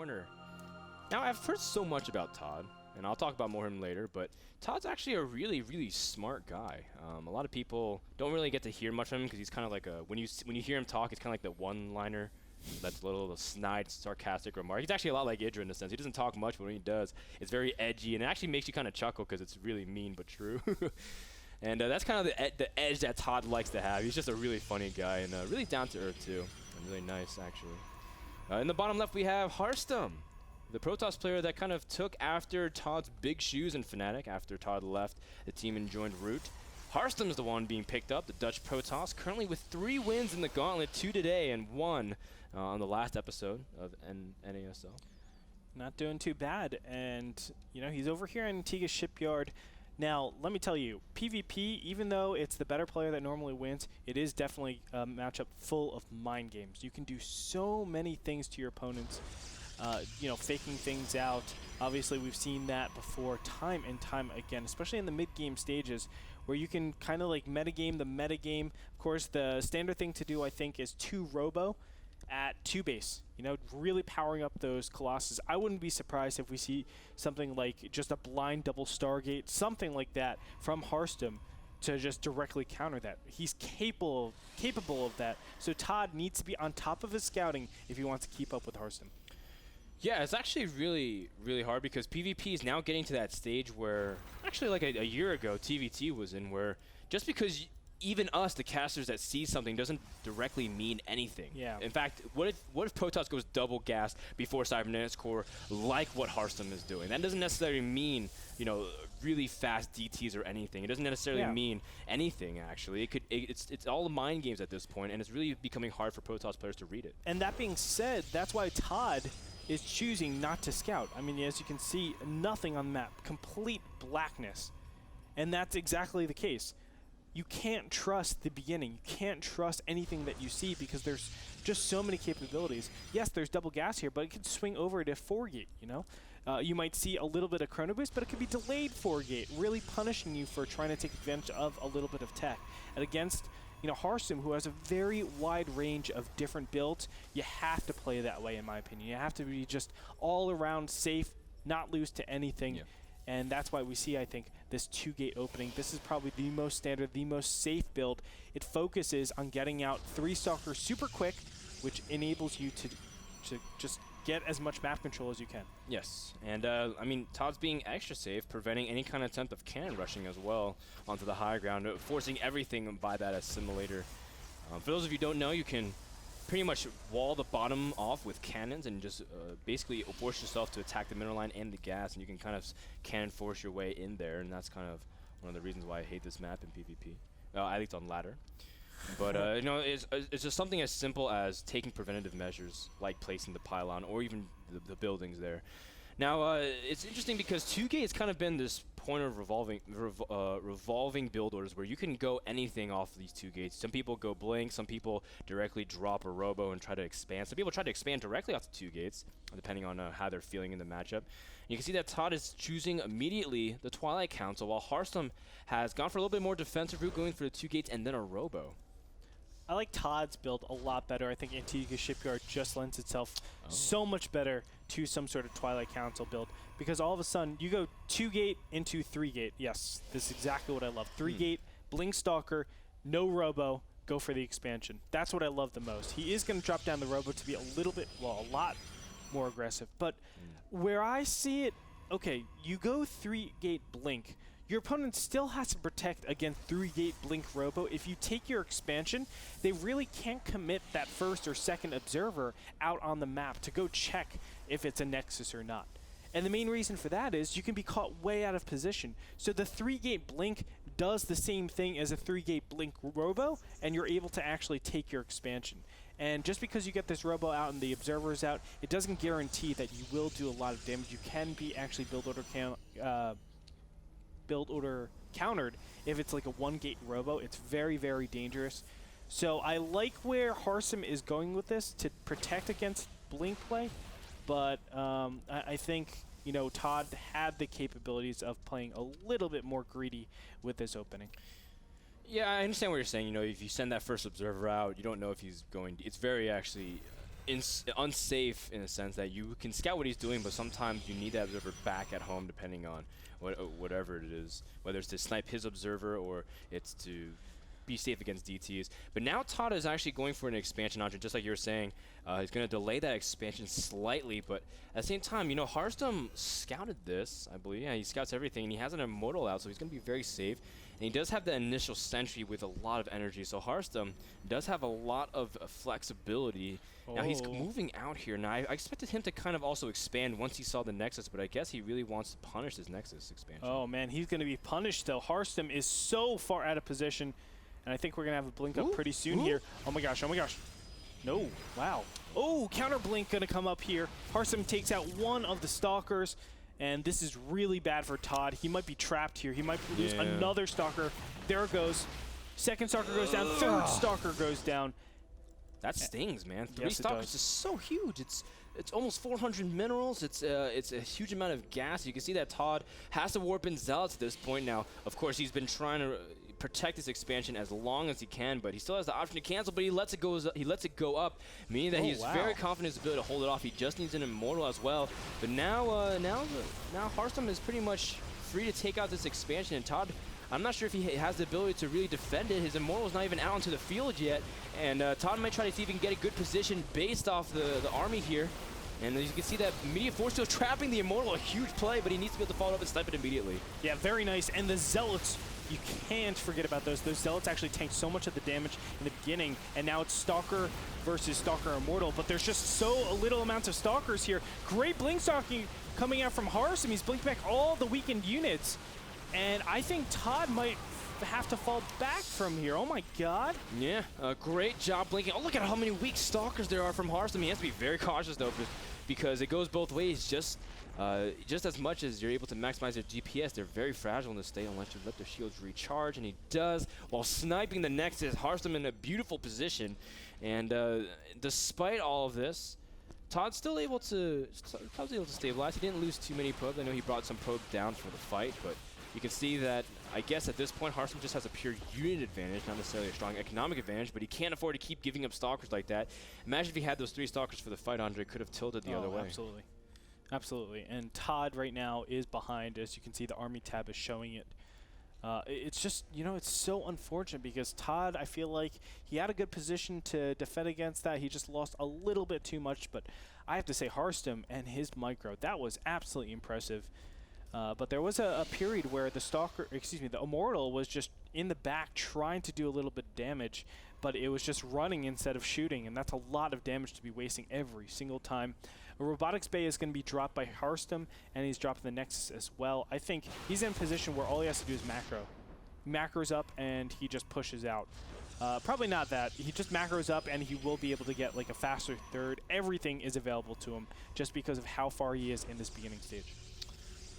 corner. Now, I've heard so much about Todd, and I'll talk about more of him later, but Todd's actually a really, really smart guy. A lot of people don't really get to hear much from him because he's kind of like a, when you hear him talk, it's kind of like the one-liner, that's a little snide, sarcastic remark. He's actually a lot like Idra in a sense. He doesn't talk much, but when he does, it's very edgy, and it actually makes you kind of chuckle because it's really mean but true. And that's kind of the edge that Todd likes to have. He's just a really funny guy and really down-to-earth, too, and really nice, actually. In the bottom left, we have Harstem, the Protoss player that kind of took after Todd's big shoes in Fnatic after Todd left the team and joined Root. Harstem is the one being picked up, the Dutch Protoss, currently with 3 wins in the Gauntlet, 2 today and 1 on the last episode of NASL. Not doing too bad, and you know he's over here in Antigua Shipyard. Now, let me tell you, PvP, even though it's the better player that normally wins, it is definitely a matchup full of mind games. You can do so many things to your opponents. You know, faking things out. Obviously, we've seen that before time and time again, especially in the mid-game stages, where you can kind of like metagame the metagame. Of course, the standard thing to do, I think, is 2 Robo at 2 base. You know, really powering up those Colossus. I wouldn't be surprised if we see something like just a blind double Stargate, something like that from Harstem to just directly counter that. He's capable of that. So Todd needs to be on top of his scouting if he wants to keep up with Harstem. Yeah, it's actually really, really hard because PvP is now getting to that stage where, actually like a year ago, TVT was in, where just because even us, the casters that see something, doesn't directly mean anything. Yeah. In fact, what if Protoss goes double gas before Cybernetics Core, like what Harstem is doing? That doesn't necessarily mean, you know, really fast DTs or anything. It doesn't necessarily mean anything, actually. It's all the mind games at this point, and it's really becoming hard for Protoss players to read it. And that being said, that's why Todd is choosing not to scout. I mean, as you can see, nothing on the map, complete blackness. And that's exactly the case. You can't trust the beginning. You can't trust anything that you see because there's just so many capabilities. Yes, there's double gas here, but it could swing over to 4-gate, you know? You might see a little bit of chrono boost, but it could be delayed 4-gate, really punishing you for trying to take advantage of a little bit of tech. And against, you know, Harstem, who has a very wide range of different builds, you have to play that way, in my opinion. You have to be just all around safe, not lose to anything. Yeah. And that's why we see, I think, this 2-gate opening. This is probably the most standard, the most safe build. It focuses on getting out 3 Stalkers super quick, which enables you to just get as much map control as you can. Yes, and I mean, Todd's being extra safe, preventing any kind of attempt of cannon rushing as well onto the high ground, forcing everything by that assimilator. For those of you who don't know, you can pretty much wall the bottom off with cannons and just basically force yourself to attack the middle line and the gas, and you can kind of cannon force your way in there, and that's kind of one of the reasons why I hate this map in PvP, at least on ladder. But you know, it's just something as simple as taking preventative measures, like placing the pylon or even the buildings there. Now, it's interesting because 2-gate has kind of been this point of revolving build orders where you can go anything off of these 2 gates. Some people go blink, some people directly drop a robo and try to expand. Some people try to expand directly off the 2 gates, depending on how they're feeling in the matchup. And you can see that Todd is choosing immediately the Twilight Council, while Harstem has gone for a little bit more defensive route, going for the 2 gates and then a robo. I like Todd's build a lot better. I think Antigua Shipyard just lends itself so much better to some sort of Twilight Council build because all of a sudden you go 2-gate into 3-gate. Yes, this is exactly what I love. 3-gate, Blink Stalker, no robo, go for the expansion. That's what I love the most. He is going to drop down the robo to be a little bit, well, a lot more aggressive. But where I see it, okay, you go 3-gate Blink. Your opponent still has to protect against 3-gate Blink Robo. If you take your expansion, they really can't commit that first or second observer out on the map to go check if it's a Nexus or not. And the main reason for that is you can be caught way out of position. So the 3-gate Blink does the same thing as a 3-gate Blink Robo, and you're able to actually take your expansion. And just because you get this Robo out and the Observer's out, it doesn't guarantee that you will do a lot of damage. You can be actually build order countered if it's like a 1-gate robo. It's very, very dangerous. So I like where Harstem is going with this to protect against Blink play, but I think, you know, Todd had the capabilities of playing a little bit more greedy with this opening. Yeah, I understand what you're saying. You know, if you send that first observer out, you don't know if he's going. It's very actually unsafe in a sense that you can scout what he's doing, but sometimes you need that observer back at home depending on whatever it is, whether it's to snipe his observer or it's to be safe against DTs. But now Todd is actually going for an expansion option, just like you were saying. He's going to delay that expansion slightly, but at the same time, you know, Harstem scouted this, I believe. Yeah, he scouts everything, and he has an Immortal out, so he's going to be very safe. And he does have the initial Sentry with a lot of energy, so Harstem does have a lot of flexibility. Now he's moving out here. Now I expected him to kind of also expand once he saw the Nexus, but I guess he really wants to punish his Nexus expansion. Oh man, he's going to be punished though. Harstem is so far out of position, and I think we're going to have a blink up pretty soon here. Oh my gosh, oh my gosh. No, wow. Oh, counter blink going to come up here. Harstem takes out one of the Stalkers, and this is really bad for Todd. He might be trapped here. He might lose another Stalker. There it goes. Second Stalker goes down. Third Stalker goes down. That stings, man. Three Stalkers is so huge. It's almost 400 minerals. It's a huge amount of gas. You can see that Todd has to warp in Zealots at this point now. Of course, he's been trying to protect this expansion as long as he can, but he still has the option to cancel, but he lets it go up, meaning that he's very confident in his ability to hold it off. He just needs an Immortal as well. But now Harstem is pretty much free to take out this expansion, and Todd, I'm not sure if he has the ability to really defend it. His Immortal is not even out onto the field yet, and Todd might try to see if he can get a good position based off the army here. And as you can see that Immediate Force Field trapping the Immortal, a huge play, but he needs to be able to follow up and snipe it immediately. Yeah, very nice. And the Zealots, you can't forget about those. Those Zealots actually tanked so much of the damage in the beginning, and now it's Stalker versus Stalker Immortal, but there's just so little amounts of Stalkers here. Great blink stalking coming out from Harstem. He's blinked back all the weakened units, and I think Todd might have to fall back from here. Oh my god. Yeah, great job blinking. Oh, look at how many weak Stalkers there are from Harstem. He has to be very cautious though, because it goes both ways. Just as much as you're able to maximize their DPS, they're very fragile in this state unless you let their shields recharge, and he does while sniping the Nexus. Harstem in a beautiful position, and despite all of this, Todd's still able to stabilize. He didn't lose too many probes. I know he brought some probes down for the fight, but you can see that, I guess at this point, Harstem just has a pure unit advantage, not necessarily a strong economic advantage, but he can't afford to keep giving up Stalkers like that. Imagine if he had those 3 Stalkers for the fight, Andre could have tilted the other way. Absolutely. Absolutely. And Todd right now is behind. As you can see, the army tab is showing it. It's just, you know, it's so unfortunate because Todd, I feel like he had a good position to defend against that. He just lost a little bit too much, but I have to say Harstem and his micro, that was absolutely impressive. But there was a period where the Immortal was just in the back trying to do a little bit of damage, but it was just running instead of shooting, and that's a lot of damage to be wasting every single time. A Robotics Bay is going to be dropped by Harstem, and he's dropping the Nexus as well. I think he's in a position where all he has to do is macro. Macros up, and he just pushes out. Probably not that. He just macros up, and he will be able to get like a faster third. Everything is available to him just because of how far he is in this beginning stage.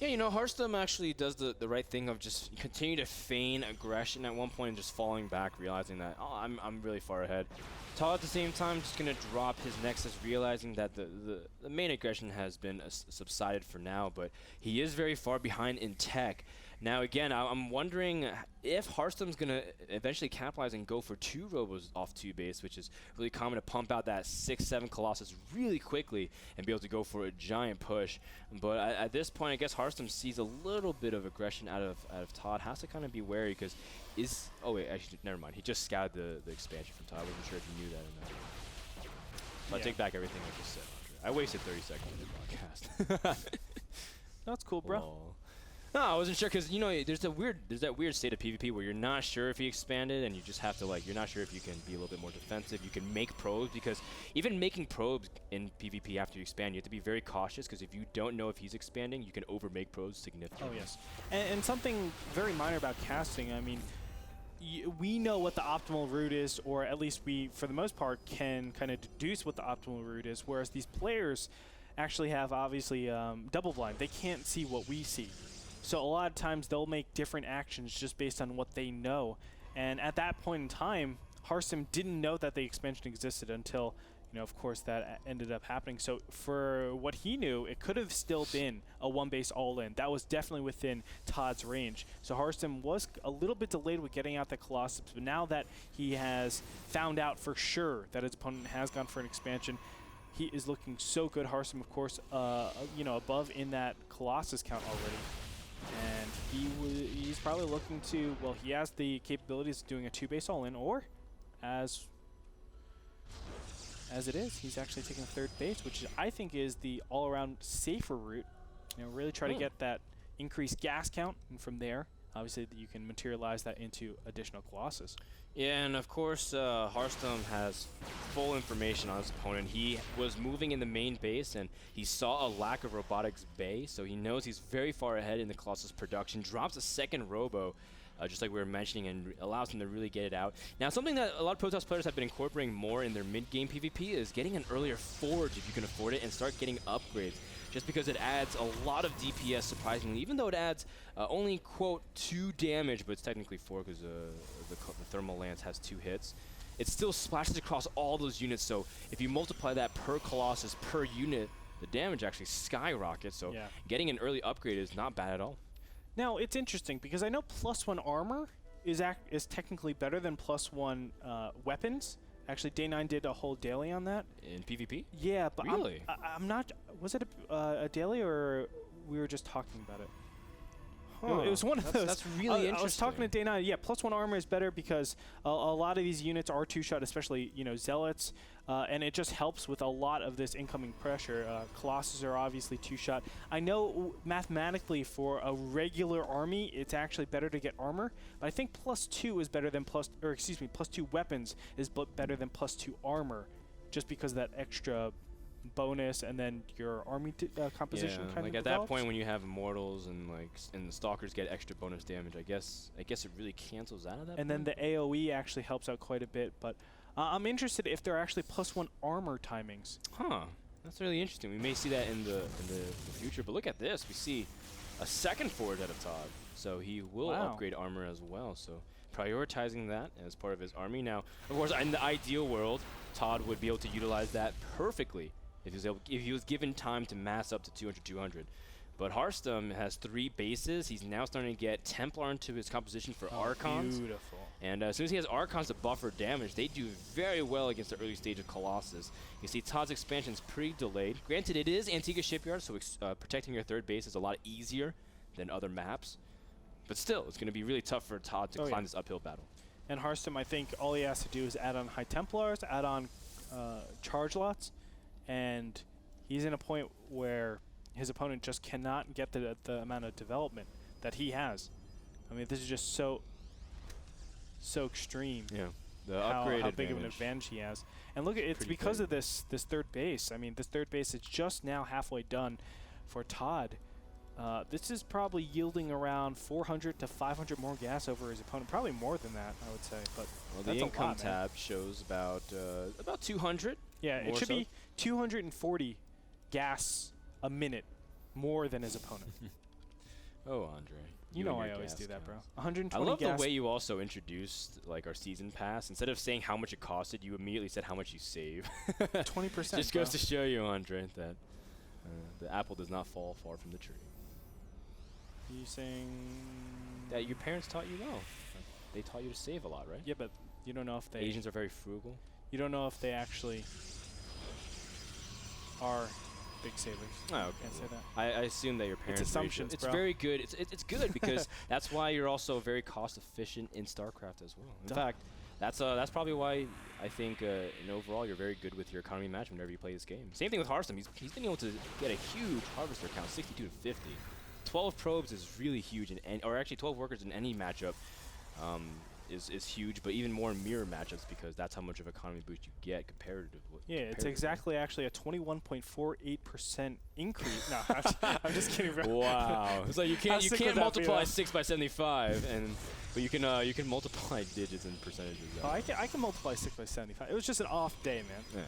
Yeah, you know, Harstem actually does the right thing of just continue to feign aggression at one point and just falling back, realizing that, oh, I'm really far ahead. Todd at the same time just going to drop his Nexus, realizing that the main aggression has been subsided for now, but he is very far behind in tech. Now, again, I'm wondering if Harstem's going to eventually capitalize and go for 2 Robos off 2 base, which is really common to pump out that 6-7 Colossus really quickly and be able to go for a giant push. But at this point, I guess Harstem sees a little bit of aggression out of Todd. Has to kind of be wary because oh wait, actually, never mind. He just scouted the expansion from Todd. I wasn't sure if he knew that or not. So I take back everything I just said, Andre. I wasted 30 seconds on the podcast. That's cool, bro. Oh. No, I wasn't sure because, you know, there's that weird state of PvP where you're not sure if he expanded, and you just have to, like, you're not sure if you can be a little bit more defensive. You can make probes, because even making probes in PvP after you expand, you have to be very cautious, because if you don't know if he's expanding, you can overmake probes significantly. Oh, yes. And something very minor about casting, I mean, we know what the optimal route is, or at least we, for the most part, can kind of deduce what the optimal route is, whereas these players actually have, obviously, double blind. They can't see what we see. So a lot of times they'll make different actions just based on what they know. And at that point in time, Harstem didn't know that the expansion existed until, you know, of course, that ended up happening. So for what he knew, it could have still been a 1-base all-in. That was definitely within Todd's range. So Harstem was a little bit delayed with getting out the Colossus, but now that he has found out for sure that his opponent has gone for an expansion, he is looking so good. Harstem, of course, you know, above in that Colossus count already. And he's probably looking to, well, he has the capabilities of doing a 2-base all-in, or as it is, he's actually taking a 3rd base, which I think is the all-around safer route. You know, really try to get that increased gas count, and from there, obviously, you can materialize that into additional Colossus. Yeah, and of course, Harstem has full information on his opponent. He was moving in the main base, and he saw a lack of robotics bay, so he knows he's very far ahead in the Colossus production. Drops a second robo, just like we were mentioning, and allows him to really get it out. Now, something that a lot of Protoss players have been incorporating more in their mid-game PvP is getting an earlier forge if you can afford it, and start getting upgrades. Just because it adds a lot of DPS, surprisingly, even though it adds only, quote, 2 damage, but it's technically 4 because the Thermal Lance has 2 hits. It still splashes across all those units, so if you multiply that per Colossus, per unit, the damage actually skyrockets, so getting an early upgrade is not bad at all. Now, it's interesting, because I know +1 armor is technically better than +1 weapons. Actually, Day9 did a whole daily on that. In PvP? Yeah, but really? I'm not... Was it a daily, or we were just talking about it? Huh. It was one of those. That's really interesting. I was talking to Day9. Yeah, +1 armor is better because a lot of these units are 2-shot, especially, you know, Zealots. And it just helps with a lot of this incoming pressure. Colossus are obviously 2-shot. I know mathematically for a regular army, it's actually better to get armor, but I think +2 is better than +2 weapons is better than +2 armor, just because of that extra bonus, and then your army composition kind of like at that point when you have immortals and the stalkers get extra bonus damage, I guess it really cancels out of that. And then the AoE actually helps out quite a bit, but I'm interested if there are actually +1 armor timings. Huh. That's really interesting. We may see that in the future, but look at this. We see a second forge out of Todd, so he will upgrade armor as well. So prioritizing that as part of his army. Now, of course, in the ideal world, Todd would be able to utilize that perfectly if he was given time to mass up to 200. But Harstem has 3 bases. He's now starting to get Templar into his composition for Archons. Beautiful. And as soon as he has Archons to buffer damage, they do very well against the early stage of Colossus. You see Todd's expansion is pretty delayed. Granted, it is Antigua Shipyard, so protecting your 3rd base is a lot easier than other maps. But still, it's going to be really tough for Todd to climb this uphill battle. And Harstem, I think all he has to do is add on High Templars, add on charge lots, and he's in a point where his opponent just cannot get the amount of development that he has. I mean, this is just so extreme. Yeah, the upgrade how big of an advantage he has. And look, it's because of this 3rd base. I mean, this 3rd base is just now halfway done for Todd. This is probably yielding around 400 to 500 more gas over his opponent. Probably more than that, I would say. But well, the income tab shows about 200. Yeah, it should be 240 gas a minute more than his opponent. Oh, Andre. You know I always do that, bro. 120 I love gas. the way you also introduced our season pass. Instead of saying how much it costed, you immediately said how much you save. 20%. Just goes to show you, Andre, that the apple does not fall far from the tree. You saying that your parents taught you well? They taught you to save a lot, right? Yeah, but you don't know if they... Asians are very frugal. You don't know if they actually are big savers. Oh, okay. Can't say that. I assume that your parents... It's assumptions, It's very good. It's good because that's why you're also very cost efficient in StarCraft as well. In fact, that's probably why I think in overall you're very good with your economy match whenever you play this game. Same thing with Harstem. He's been able to get a huge harvester count, 62 to 50. 12 probes is really huge, or actually 12 workers in any matchup is huge, but even more in mirror matchups because that's how much of economy boost you get comparatively. Yeah, it's exactly actually a 21.48% increase. No, I'm just kidding, bro. Wow, it's like you can't multiply 6 by 75, but you can multiply digits and percentages. Oh, I can multiply 6 by 75. It was just an off day, man. Yeah.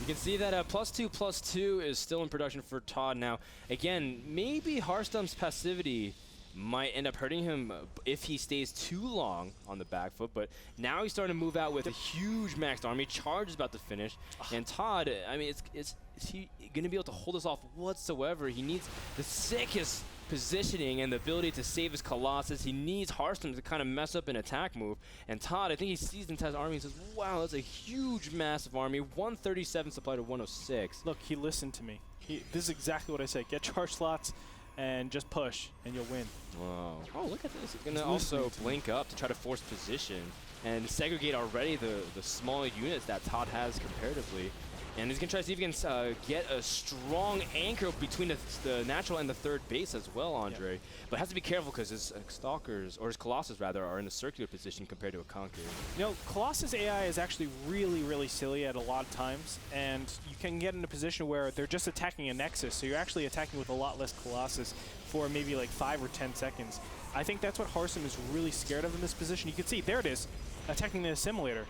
You can see that +2/+2 is still in production for Todd now. Again, maybe Harstem's passivity might end up hurting him if he stays too long on the back foot, but now he's starting to move out with a huge maxed army. Charge is about to finish, and Todd, I mean, is he going to be able to hold this off whatsoever? He needs the sickest positioning and the ability to save his Colossus. He needs Harstem to kind of mess up an attack move. And Todd, I think he sees into his army and says, wow, that's a huge, massive army. 137 supply to 106. Look, he listened to me. This is exactly what I said. Get charge slots and just push, and you'll win. Wow. Oh, look at this. He's going to also blink up to try to force position and segregate already the small units that Todd has comparatively. And he's going to try to see if he can get a strong anchor between the natural and the third base as well, Andre. Yeah. But has to be careful because his Stalkers, or his Colossus rather, are in a circular position compared to a Conqueror. You know, Colossus AI is actually really, really silly at a lot of times. And you can get in a position where they're just attacking a Nexus. So you're actually attacking with a lot less Colossus for maybe like 5 or 10 seconds. I think that's what Harstem is really scared of in this position. You can see, there it is, attacking the Assimilator.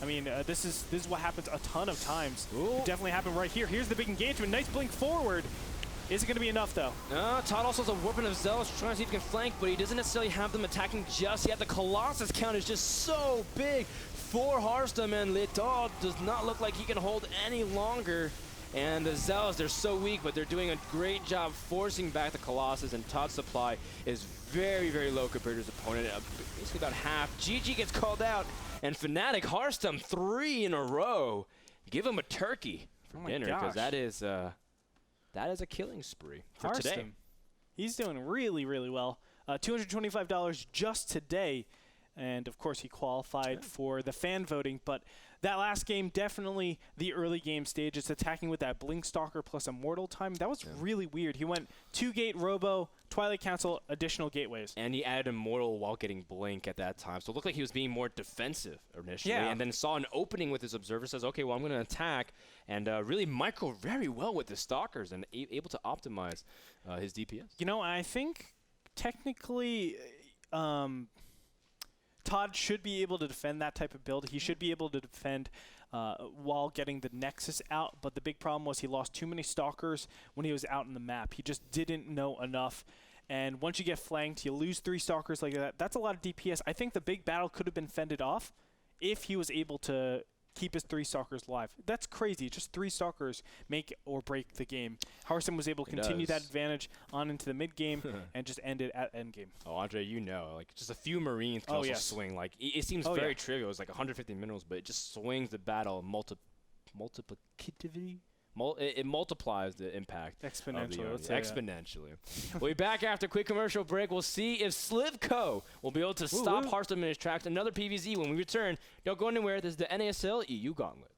I mean, this is what happens a ton of times. It definitely happened right here. Here's the big engagement. Nice blink forward. Is it going to be enough, though? Todd also has a weapon of Zealous trying to see if he can flank, but he doesn't necessarily have them attacking just yet. The Colossus count is just so big for Harstem, and Little does not look like he can hold any longer. And the Zealous, they're so weak, but they're doing a great job forcing back the Colossus, and Todd's supply is very, very low compared to his opponent, basically about half. GG gets called out, and Fnatic Harstem 3 in a row. Give him a turkey for dinner, because that is a killing spree for Harstem, today. He's doing really, really well. $225 just today. And, of course, he qualified for the fan voting. But that last game, definitely the early game stage. It's attacking with that Blink Stalker plus Immortal time. That was really weird. He went 2-gate Robo, Twilight Council, additional gateways. And he added Immortal while getting Blink at that time. So it looked like he was being more defensive initially. And then saw an opening with his Observer, says, okay, well, I'm going to attack. And really micro very well with the Stalkers and able to optimize his DPS. You know, I think technically Todd should be able to defend that type of build. He should be able to defend while getting the Nexus out, but the big problem was he lost too many Stalkers when he was out in the map. He just didn't know enough, and once you get flanked, you lose 3 Stalkers like that. That's a lot of DPS. I think the big battle could have been fended off if he was able to keep his 3 Stalkers alive. That's crazy. Just 3 Stalkers make or break the game. Harstem was able to continue that advantage on into the mid game and just end it at end game. Oh, Andre, you know, like just a few Marines can also swing. Like it seems very trivial. It's like 150 minerals, but it just swings the battle multiplicatively. It multiplies the impact exponentially. Exponentially. We'll be back after a quick commercial break. We'll see if Slivko will be able to stop Harstem in his tracks. Another PVZ when we return. Don't go anywhere. This is the NASL EU Gauntlet.